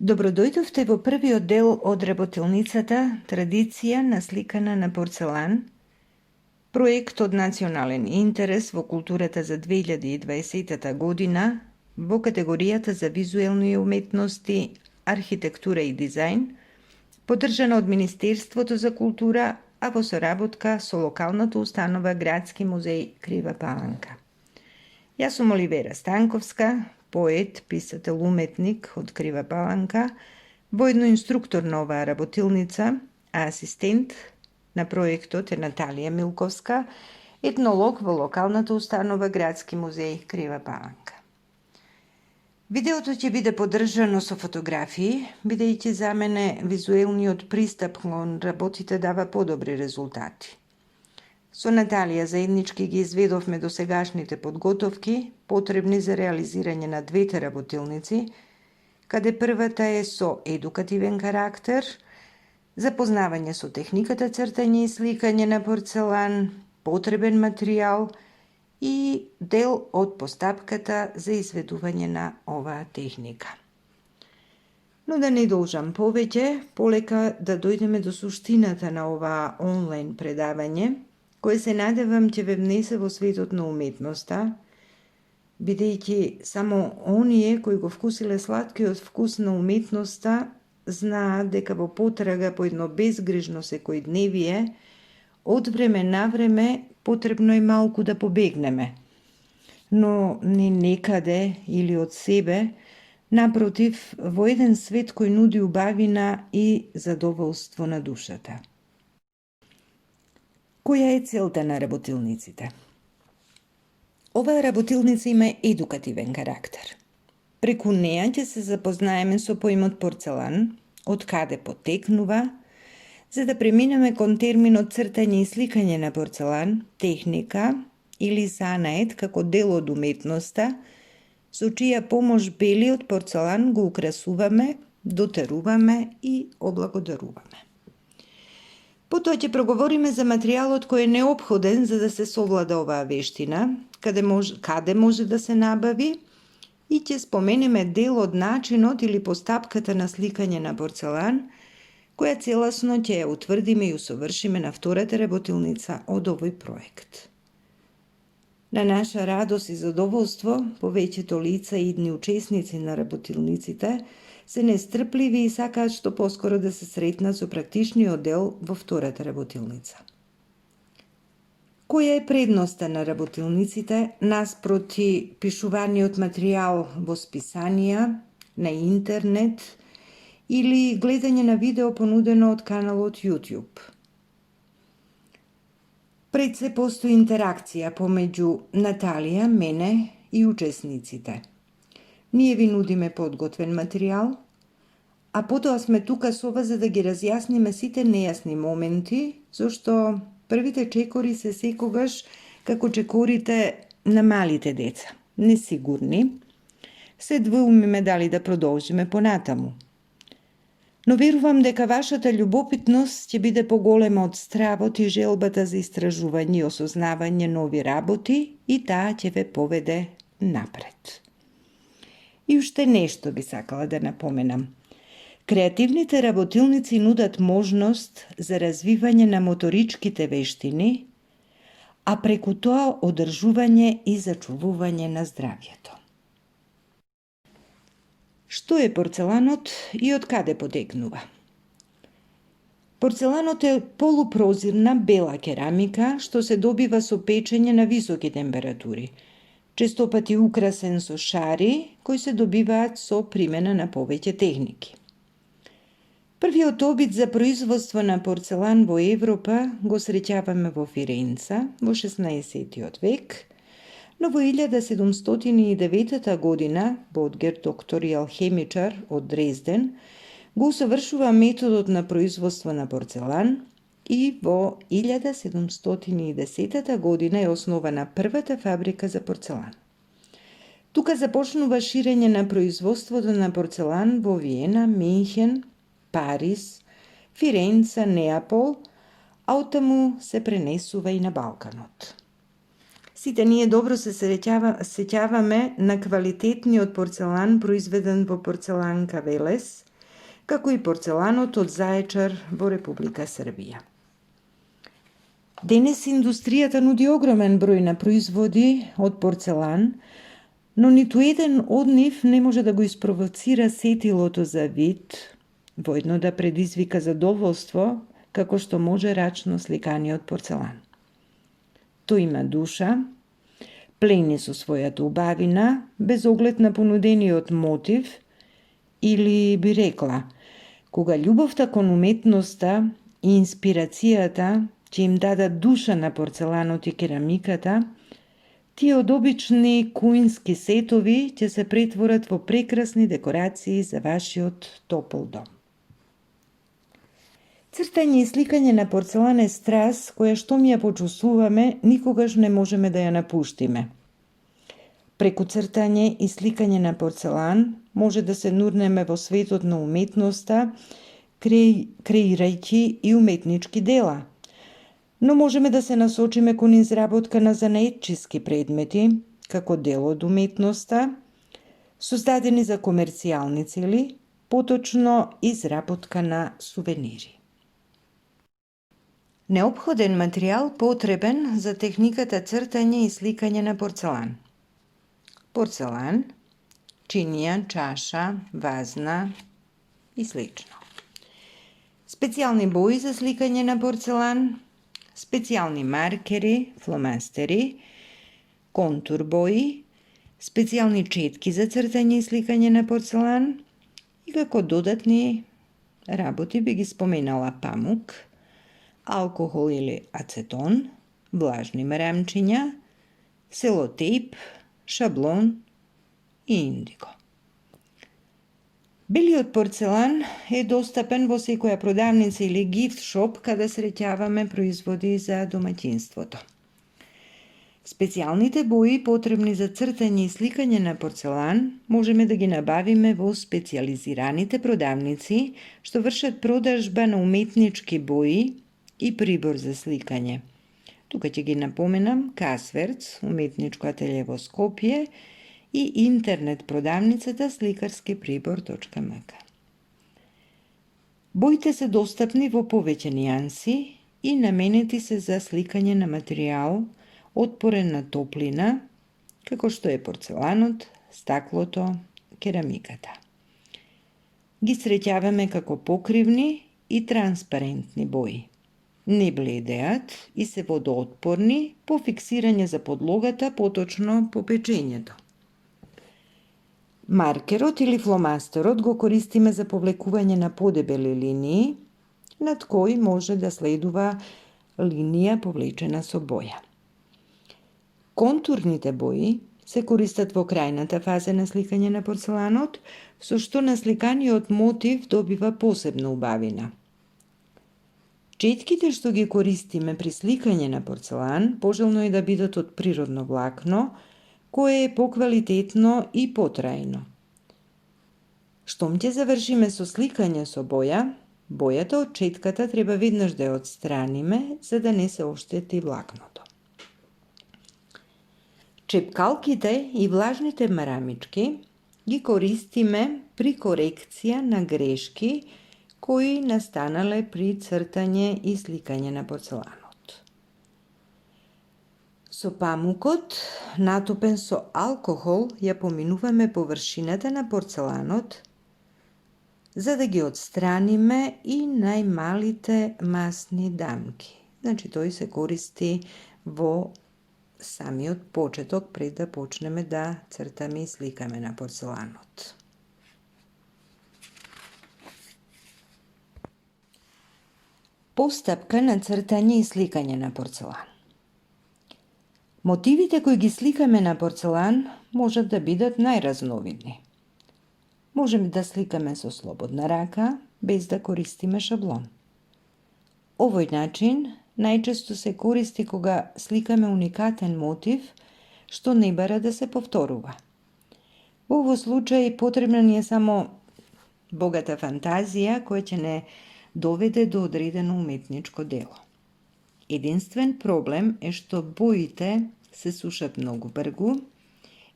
Добродојдовте во првиот дел од работилницата Традиција насликана на порцелан, проект од национален интерес во културата за 2020 година во категоријата за визуелни уметности, архитектура и дизајн, поддржана од Министерството за култура, а во соработка со локалната установа Градски музеј Крива Паланка. Јас сум Оливера Станковска, поет, писател, уметник од Крива Паланка, воедно инструктор на оваа работилница, а асистент на проектот е Наталија Милковска, етнолог во локалната установа Градски музеј Крива Паланка. Видеото ќе биде поддржано со фотографии, бидејќи за мене визуелниот пристап кон работите дава подобри резултати. Со Наталија заеднички ги изведовме досегашните подготовки, потребни за реализирање на двете работилници, каде првата е со едукативен карактер, запознавање со техниката цртање и сликање на порцелан, потребен материјал и дел од постапката за изведување на оваа техника. Но да не должам повеќе, полека да дојдеме до суштината на оваа онлайн предавање, кој се надевам ќе ве внесе во светот на уметноста, бидејќи само оние кои го вкусиле сладкиот вкус на уметноста знаат дека во потрага по едно безгрижно секојдневие, од време на време потребно е малку да побегнеме, но не некаде или од себе, напротив, во еден свет кој нуди убавина и задоволство на душата. Која е целта на работилниците? Оваа работилница има едукативен карактер. Преку неа ќе се запознаеме со поимот порцелан, од каде потекнува, за да преминеме кон терминот цртање и сликање на порцелан, техника или занает како дел од уметноста, со чија помош белиот порцелан го украсуваме, дотеруваме и облагодаруваме. Потоа ќе проговориме за материјалот кој е неопходен за да се совлада оваа вештина, каде може да се набави, и ќе споменеме дел од начинот или постапката на сликање на порцелан, која целасно ќе ја утврдиме и усовршиме на втората работилница од овој проект. На наша радост и задоволство, повеќето лица и идни учесници на работилниците се нестрпливи и сакаат што поскоро да се сретнат со практичниот дел во втората работилница. Која е предноста на работилниците наспроти пишуваниот материјал во списанија, на интернет или гледање на видео понудено од каналот YouTube? Пред се постои интеракција помеѓу Наталија, мене и учесниците. Ние ви нудиме подготвен материјал, а потоа сме тука со вас за да ги разјасниме сите нејасни моменти, зашто првите чекори се секогаш како чекорите на малите деца, несигурни. Се двоумиме дали да продолжиме понатаму. Но верувам дека вашата љубопитност ќе биде поголема од стравот и желбата за истражување и осознавање нови работи и таа ќе ве поведе напред. И уште нешто би сакала да напоменам. Креативните работилници нудат можност за развивање на моторичките вештини, а преку тоа одржување и зачувување на здравјето. Што е порцеланот и од каде потекнува? Порцеланот е полупрозирна бела керамика што се добива со печење на високи температури, честопати украсен со шари кои се добиваат со примена на повеќе техники. Првиот обид за производство на порцелан во Европа го среќаваме во Фиренца во 16 век, но во 1709 година Бодгер, доктор и алхемичар од Дрезден, го усовршува методот на производство на порцелан и во 1710 година е основана првата фабрика за порцелан. Тука започнува ширење на производството на порцелан во Виена, Минхен, Париз, Фиренца, Неапол, а оттаму се пренесува и на Балканот. Сите ние добро се сеќаваме на квалитетниот порцелан произведен во порцеланка Велес, како и порцеланот од Заечар во Република Србија. Денес индустријата нуди огромен број на производи од порцелан, но ниту еден од нив не може да го испровоцира сетилото за вид, воедно да предизвика задоволство, како што може рачно сликаниот порцелан. Тој има душа, плени со својата убавина, без оглед на понудениот мотив, или би рекла, кога љубовта кон уметноста и инспирацијата ќе им дадат душа на порцеланот и керамиката, тие од обични куински сетови ќе се претворат во прекрасни декорации за вашиот топол дом. Цртање и сликање на порцелан е страст која што ми ја почувствуваме, никогаш не можеме да ја напуштиме. Преку цртање и сликање на порцелан може да се нурнеме во светот на уметноста, креирајќи и уметнички дела. Но можеме да се насочиме кон изработка на занаетчиски предмети, како дел од уметноста, создадени за комерцијални цели, поточно изработка на сувенири. Неопходен материјал потребен за техниката цртање и сликање на порцелан. Порцелан, чинија, чаша, вазна и слично. Специјални бои за сликање на порцелан, специјални маркери, фломастери, контур бои, специјални четки за цртање и сликање на порцелан и како додатни работи би ги споменала памук, алкохол или ацетон, влажни марамчиња, селотейп, шаблон и индиго. Белиот порцелан е достапен во секоја продавница или гифт шоп каде среќаваме производи за домаќинството. Специјалните бои потребни за цртање и сликање на порцелан можеме да ги набавиме во специјализираните продавници што вршат продажба на уметнички бои и прибор за сликање. Тука ќе ги напоменам Касверц, уметничко ателје во Скопје, и интернет продавницата сликарскиприбор.мк. Боите се достапни во повеќе нијанси и наменети се за сликање на материјал отпорен на топлина, како што е порцеланот, стаклото, керамиката. Ги среќаваме како покривни и транспарентни бои. Не бледеат и се водоотпорни по фиксирање за подлогата, поточно по печењето. Маркерот или фломастерот го користиме за повлекување на подебели линии, над кои може да следува линија повлечена со боја. Контурните бои се користат во крајната фаза на сликање на порцеланот, со што насликаниот мотив добива посебна убавина. Четките што ги користиме при сликање на порцелан, пожелно е да бидат од природно влакно, кое е поквалитетно и потрајно. Штом ќе завршиме со сликање со боја, бојата од четката треба веднаш да ја отстраниме, за да не се оштети влакното. Чепкалките и влажните марамички ги користиме при корекција на грешки кои настанале при цртање и сликање на порцеланот. Со памукот, натопен со алкохол, ја поминуваме површината на порцеланот, за да ги отстраниме и најмалите масни дамки. Значи, тој се користи во самиот почеток, пред да почнеме да цртаме и сликаме на порцеланот. Постапка на цртање и сликање на порцелан. Мотивите кои ги сликаме на порцелан можат да бидат најразновидни. Можеме да сликаме со слободна рака, без да користиме шаблон. Овој начин најчесто се користи кога сликаме уникатен мотив, што не бара да се повторува. Во овој случај потребна ни е само богата фантазија која ќе не доведе до одредено уметничко дело. Единствен проблем е што боите се сушат многу бргу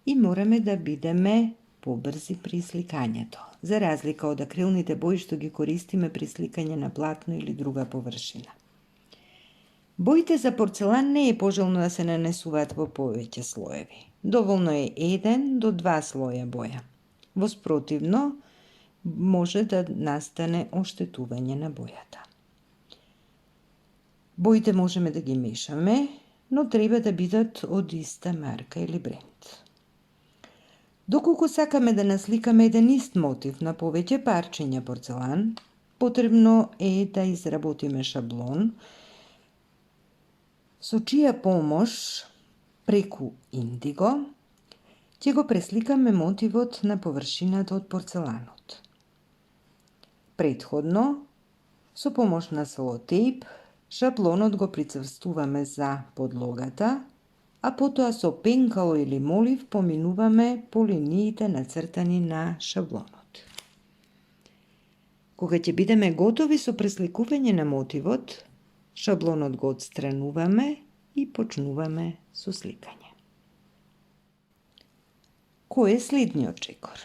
и мораме да бидеме побрзи при сликањето, за разлика од акрилните бои што ги користиме при сликање на платно или друга површина. Боите за порцелан не е пожелно да се нанесуваат во повеќе слоеви. Доволно е 1 до 2 слоја боја. Во спротивно, може да настане оштетување на бојата. Боите можеме да ги мешаме, но треба да бидат од иста марка или бренд. Доколку сакаме да насликаме еден ист мотив на повеќе парчиња порцелан, потребно е да изработиме шаблон, со чија помош преку индиго ќе го пресликаме мотивот на површината од порцеланот. Претходно, со помош на селотейп, шаблонот го прицрстуваме за подлогата, а потоа со пенкало или молив поминуваме по линиите нацртани на шаблонот. Кога ќе бидеме готови со пресликување на мотивот, шаблонот го отстрануваме и почнуваме со сликање. Кој е следниот чекор?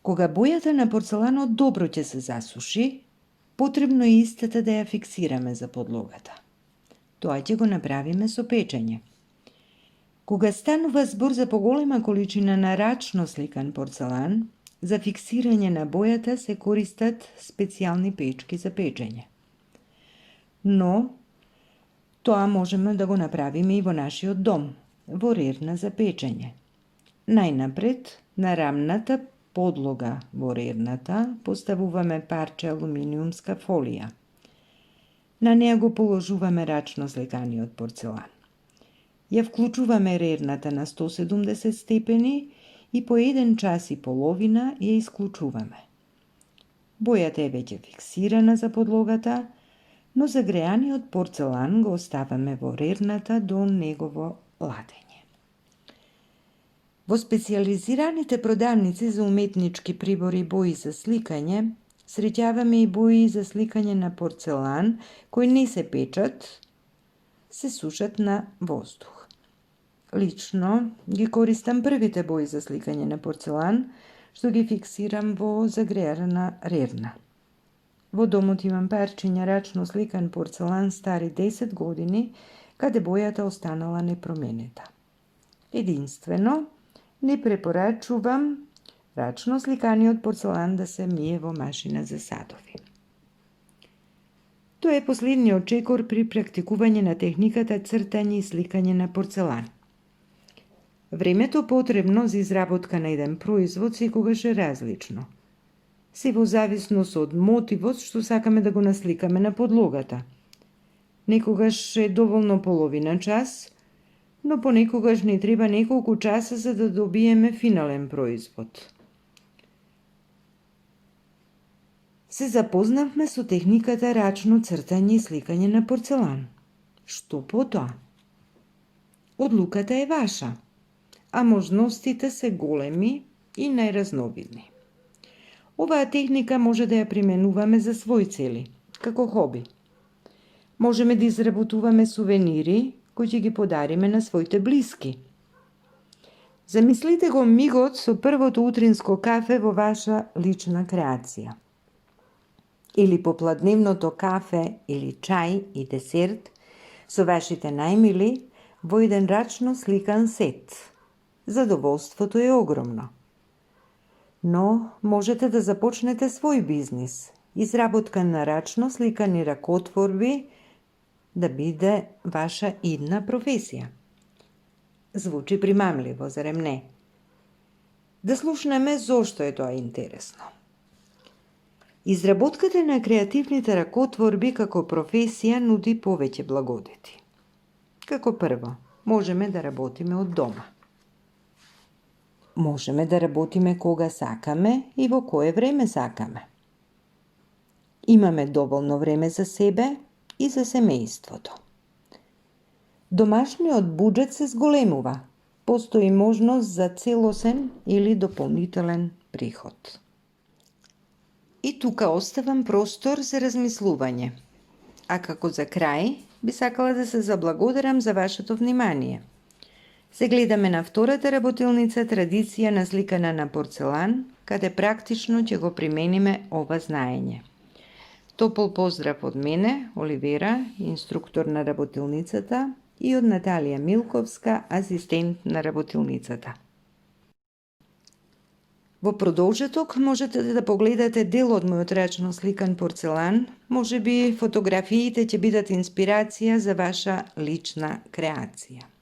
Кога бојата на порцеланот добро ќе се засуши, потребно е истата да ја фиксираме за подлогата. Тоа ќе го направиме со печење. Кога станува збор за поголема количина на рачно сликан порцелан, за фиксирање на бојата се користат специјални печки за печење. Но, тоа можеме да го направиме и во нашиот дом, во рерна за печење. Најнапред, на рамната подлога во рерната поставуваме парче алуминиумска фолија. На неа го положуваме рачно сликаниот порцелан. Ја вклучуваме рерната на 170 степени и по 1 час и половина ја исклучуваме. Бојата е веќе фиксирана за подлогата, но загреаниот порцелан го оставаме во рерната до негово ладење. Во специјализираните продавници за уметнички прибори и бои за сликање, среќаваме и бои за сликање на порцелан кои не се печат, се сушат на воздух. Лично ги користам првите бои за сликање на порцелан, што ги фиксирам во загреана рерна. Во домот имам парчиња рачно сликан порцелан стари 10 години, каде бојата останала непроменета. Единствено, не препорачувам рачно сликаниот порцелан да се мие во машина за садови. Тоа е последниот чекор при практикување на техниката цртање и сликање на порцелан. Времето потребно за изработка на еден производ секогаш е различно. Се во зависност од мотивот што сакаме да го насликаме на подлогата. Некогаш е доволно половина час, но понекогаш не треба неколку часа за да добиеме финален производ. Се запознавме со техниката рачно цртање и сликање на порцелан. Што потоа? Одлуката е ваша, а можностите се големи и најразновидни. Оваа техника може да ја применуваме за свои цели, како хоби. Можеме да изработуваме сувенири кои ќе ги подариме на своите блиски. Замислите го мигот со првото утринско кафе во ваша лична креација. Или попладневното кафе или чај и десерт со вашите најмили во еден рачно сликан сет. Задоволството е огромно. Но можете да започнете свој бизнис, изработка на рачно сликани ракотворби да биде ваша идна професија. Звучи примамливо, зарем не? Да слушнеме зошто е тоа интересно. Изработката на креативните ракотворби како професија нуди повеќе благодети. Како прво, можеме да работиме од дома. Можеме да работиме кога сакаме и во кое време сакаме. Имаме доволно време за себе и за семејството. Домашниот буџет се зголемува. Постои можност за целосен или дополнителен приход. И тука оставам простор за размислување. А како за крај, би сакала да се заблагодарам за вашето внимание. Се гледаме на втората работилница традиција насликана на порцелан, каде практично ќе го примениме ова знаење. Топол поздрав од мене, Оливера, инструктор на работилницата, и од Наталија Милковска, асистент на работилницата. Во продолжеток можете да погледате дел од мојот рачно сликан порцелан, можеби фотографиите ќе бидат инспирација за ваша лична креација.